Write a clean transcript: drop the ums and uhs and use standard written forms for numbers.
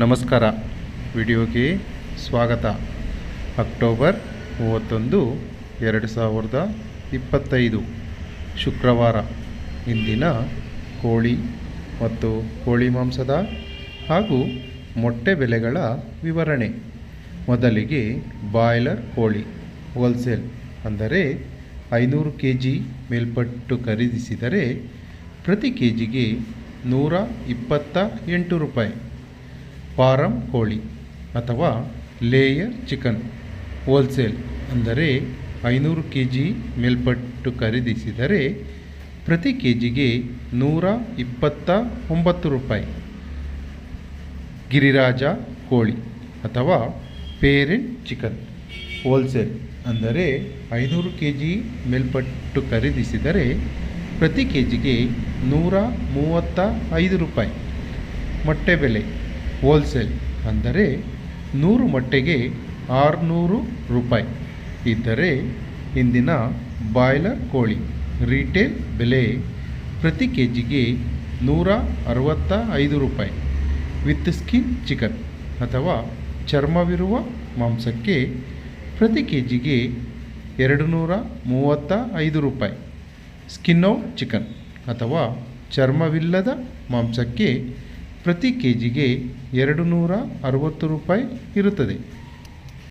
ನಮಸ್ಕಾರ. ವಿಡಿಯೋಗೆ ಸ್ವಾಗತ. ಅಕ್ಟೋಬರ್ 31, 2025 ಶುಕ್ರವಾರ. ಇಂದಿನ ಕೋಳಿ ಮತ್ತು ಕೋಳಿ ಮಾಂಸದ ಹಾಗೂ ಮೊಟ್ಟೆ ಬೆಲೆಗಳ ವಿವರಣೆ. ಮೊದಲಿಗೆ ಬಾಯ್ಲರ್ ಕೋಳಿ ಹೋಲ್ಸೇಲ್ ಅಂದರೆ 500 kg ಮೇಲ್ಪಟ್ಟು ಖರೀದಿಸಿದರೆ ಪ್ರತಿ ಕೆಜಿಗೆ 128 ರೂಪಾಯಿ. ಫಾರಂ ಕೋಳಿ ಅಥವಾ ಲೇಯರ್ ಚಿಕನ್ ಹೋಲ್ಸೇಲ್ ಅಂದರೆ 500 kg ಮೇಲ್ಪಟ್ಟು ಖರೀದಿಸಿದರೆ ಪ್ರತಿ ಕೆಜಿಗೆ 129 ರೂಪಾಯಿ. ಗಿರಿರಾಜ ಕೋಳಿ ಅಥವಾ ಪೇರೆಂಟ್ ಚಿಕನ್ ಹೋಲ್ಸೇಲ್ ಅಂದರೆ 500 kg ಮೇಲ್ಪಟ್ಟು ಖರೀದಿಸಿದರೆ ಪ್ರತಿ ಕೆಜಿಗೆ 135 ರೂಪಾಯಿ. ಮೊಟ್ಟೆ ಬೆಲೆ ಹೋಲ್ಸೇಲ್ ಅಂದರೆ 100 ಮೊಟ್ಟೆಗೆ 600 ರೂಪಾಯಿ ಇದ್ದರೆ ಇಂದಿನ ಬಾಯ್ಲರ್ ಕೋಳಿ ರಿಟೇಲ್ ಬೆಲೆ ಪ್ರತಿ ಕೆಜಿಗೆ 165 ರೂಪಾಯಿ. ವಿತ್ ಸ್ಕಿನ್ ಚಿಕನ್ ಅಥವಾ ಚರ್ಮವಿರುವ ಮಾಂಸಕ್ಕೆ ಪ್ರತಿ ಕೆಜಿಗೆ 235 ರೂಪಾಯಿ. ಸ್ಕಿನ್ ಔಟ್ ಚಿಕನ್ ಅಥವಾ ಚರ್ಮವಿಲ್ಲದ ಮಾಂಸಕ್ಕೆ ಪ್ರತಿ ಕೆಜಿಗೆ 260 ರೂಪಾಯಿ ಇರುತ್ತದೆ.